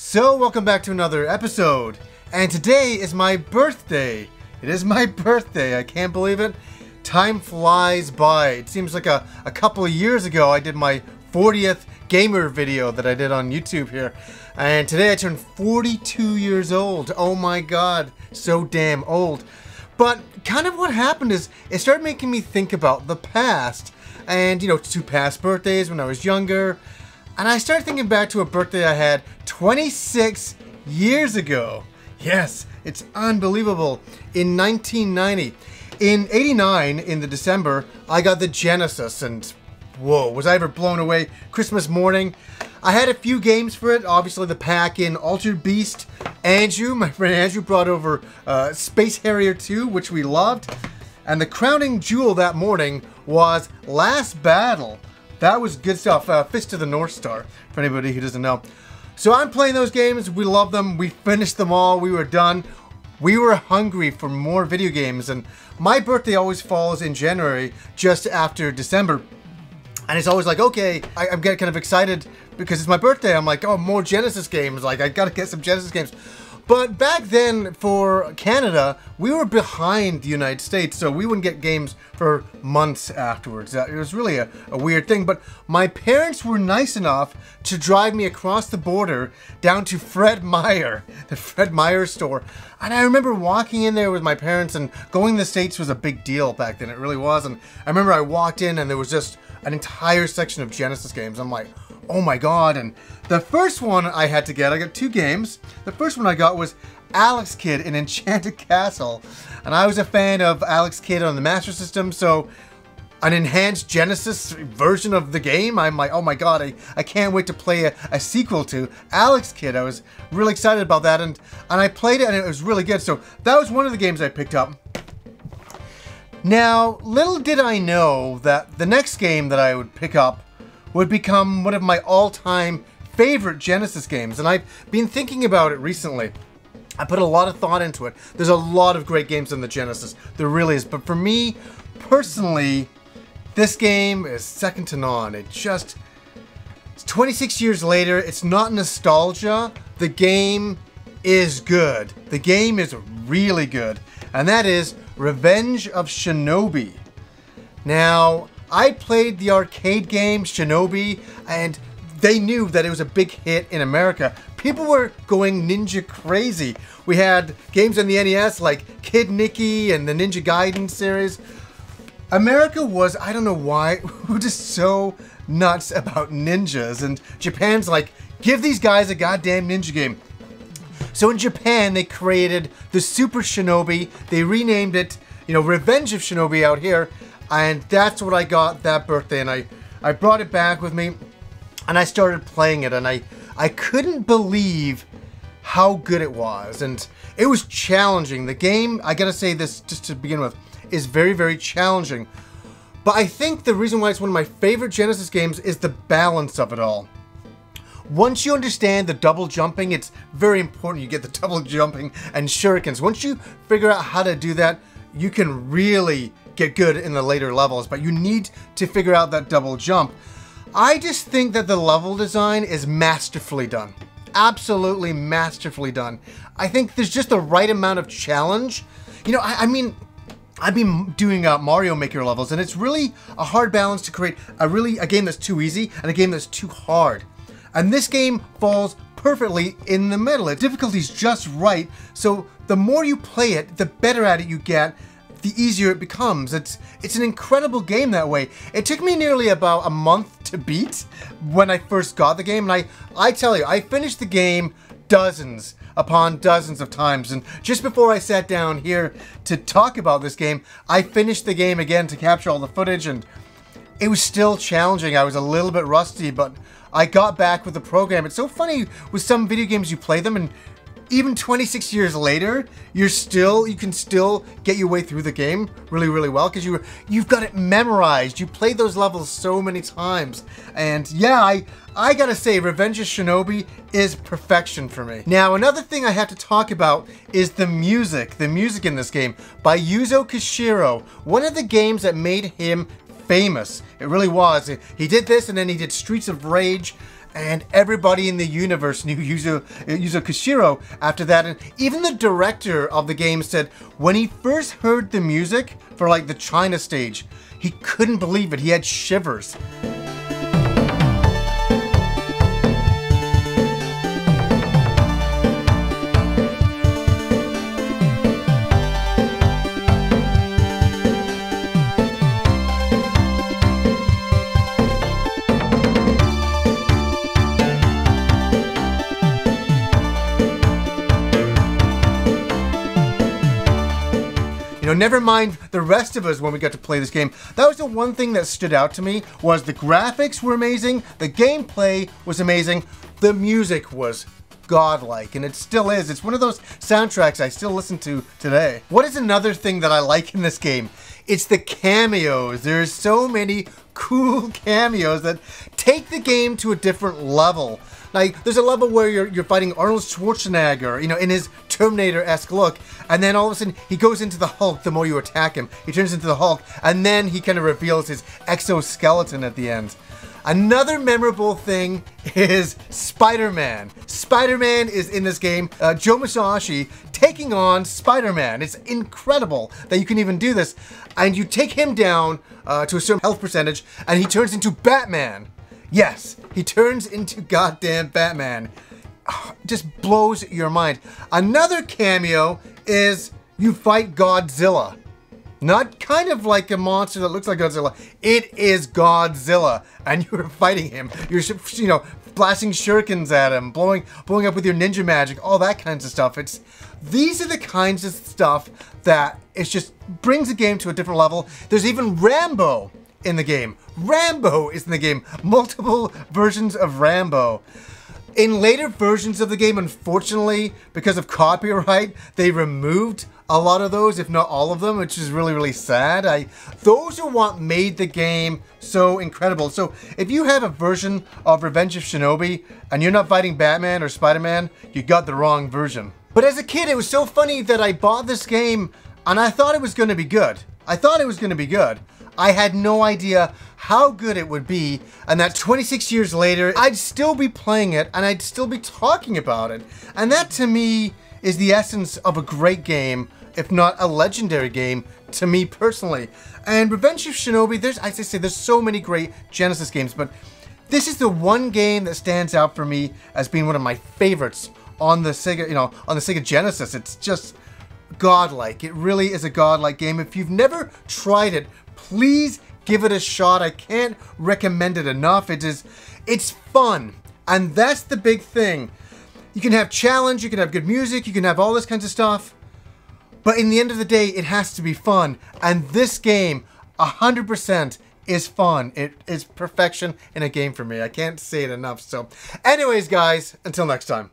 So, welcome back to another episode, and today is my birthday. It is my birthday, I can't believe it. Time flies by. It seems like a couple of years ago I did my 40th gamer video that I did on YouTube here, and today I turned 42 years old. Oh my god, so damn old. But kind of what happened is it started making me think about the past, and you know, two past birthdays when I was younger. And I started thinking back to a birthday I had 26 years ago. Yes, it's unbelievable. In 1990. In 89, in the December, I got the Genesis, and whoa, was I ever blown away. Christmas morning. I had a few games for it, obviously the pack-in Altered Beast. Andrew, my friend Andrew, brought over Space Harrier 2, which we loved. And the crowning jewel that morning was Last Battle. That was good stuff. Fist of the North Star, for anybody who doesn't know. So I'm playing those games. We love them. We finished them all. We were done. We were hungry for more video games. And my birthday always falls in January, just after December. And it's always like, okay, I'm getting kind of excited because it's my birthday. I'm like, oh, more Genesis games. Like, I gotta get some Genesis games. But back then, for Canada, we were behind the United States, so we wouldn't get games for months afterwards. It was really a weird thing, but my parents were nice enough to drive me across the border down to Fred Meyer, the Fred Meyer store. And I remember walking in there with my parents, and going to the States was a big deal back then, it really was. And I remember I walked in and there was just an entire section of Genesis games. I'm like, oh my god. And the first one I had to get, I got two games. The first one I got was Alex Kidd in Enchanted Castle. And I was a fan of Alex Kidd on the Master System, so an enhanced Genesis version of the game, I'm like, oh my god, I can't wait to play a sequel to Alex Kidd. I was really excited about that, and I played it and it was really good. So that was one of the games I picked up. Now, little did I know that the next game that I would pick up would become one of my all-time favorite Genesis games, and I've been thinking about it recently. I put a lot of thought into it. There's a lot of great games on the Genesis, there really is, but for me, personally, this game is second to none. It's 26 years later, it's not nostalgia, the game is good. The game is really good, and that is Revenge of Shinobi. Now, I played the arcade game Shinobi, and they knew that it was a big hit in America. People were going ninja crazy. We had games on the NES like Kid Nicky and the Ninja Gaiden series. America was, I don't know why, we're just so nuts about ninjas, and Japan's like, give these guys a goddamn ninja game. So in Japan, they created the Super Shinobi. They renamed it, you know, Revenge of Shinobi out here. And that's what I got that birthday. And I brought it back with me. And I started playing it. And I couldn't believe how good it was. And it was challenging. The game, I gotta say this just to begin with, is very, very challenging. But I think the reason why it's one of my favorite Genesis games is the balance of it all. Once you understand the double jumping, it's very important you get the double jumping and shurikens. Once you figure out how to do that, you can really get good in the later levels, but you need to figure out that double jump. I just think that the level design is masterfully done. Absolutely masterfully done. I think there's just the right amount of challenge. You know, I mean, I've been doing Mario Maker levels, and it's really a hard balance to create a game that's too easy and a game that's too hard. And this game falls perfectly in the middle. Its difficulty's just right, so the more you play it, the better at it you get, the easier it becomes. It's an incredible game that way. It took me nearly about a month to beat when I first got the game, and I tell you, I finished the game dozens upon dozens of times, and just before I sat down here to talk about this game, I finished the game again to capture all the footage, and it was still challenging. I was a little bit rusty, but I got back with the program. It's so funny with some video games, you play them and even 26 years later, you can still get your way through the game really, really well because you've got it memorized. You played those levels so many times. And yeah, I gotta say, Revenge of Shinobi is perfection for me. Now, another thing I have to talk about is the music. The music in this game by Yuzo Koshiro, one of the games that made him famous. It really was. He did this, and then he did Streets of Rage, And everybody in the universe knew Yuzo Koshiro after that. And even the director of the game said when he first heard the music for like the China stage, he couldn't believe it. He had shivers. You know, never mind the rest of us when we got to play this game. That was the one thing that stood out to me, was the graphics were amazing, the gameplay was amazing, the music was godlike, and it still is. It's one of those soundtracks I still listen to today. What is another thing that I like in this game? It's the cameos. There's so many cool cameos that take the game to a different level. Like, there's a level where you're fighting Arnold Schwarzenegger, you know, in his Terminator-esque look, and then all of a sudden he goes into the Hulk the more you attack him. He turns into the Hulk, and then he kind of reveals his exoskeleton at the end. Another memorable thing is Spider-Man. Spider-Man is in this game. Joe Musashi taking on Spider-Man. It's incredible that you can even do this. And you take him down to a certain health percentage, and he turns into Batman. Yes, he turns into goddamn Batman. Just blows your mind. Another cameo is you fight Godzilla. Not kind of like a monster that looks like Godzilla. It is Godzilla, and you're fighting him. You're, you know, blasting shurikens at him, blowing up with your ninja magic, all that kinds of stuff. These are the kinds of stuff that it just brings the game to a different level. There's even Rambo in the game. Rambo is in the game. Multiple versions of Rambo. In later versions of the game, unfortunately, because of copyright, they removed a lot of those, if not all of them, which is really, really sad. Those are what made the game so incredible. So if you have a version of Revenge of Shinobi and you're not fighting Batman or Spider-Man, you got the wrong version. But as a kid, it was so funny that I bought this game and I thought it was going to be good. I thought it was going to be good. I had no idea how good it would be, and that 26 years later, I'd still be playing it, and I'd still be talking about it. And that, to me, is the essence of a great game, if not a legendary game, to me personally. And Revenge of Shinobi, as I say, there's so many great Genesis games, but this is the one game that stands out for me as being one of my favorites on the Sega, on the Sega Genesis. It's just godlike. It really is a godlike game. If you've never tried it, please give it a shot. I can't recommend it enough. It's fun. And that's the big thing. You can have challenge, you can have good music, you can have all this kinds of stuff. But in the end of the day, it has to be fun. And this game, 100% is fun. It is perfection in a game for me. I can't say it enough. So anyways, guys, until next time.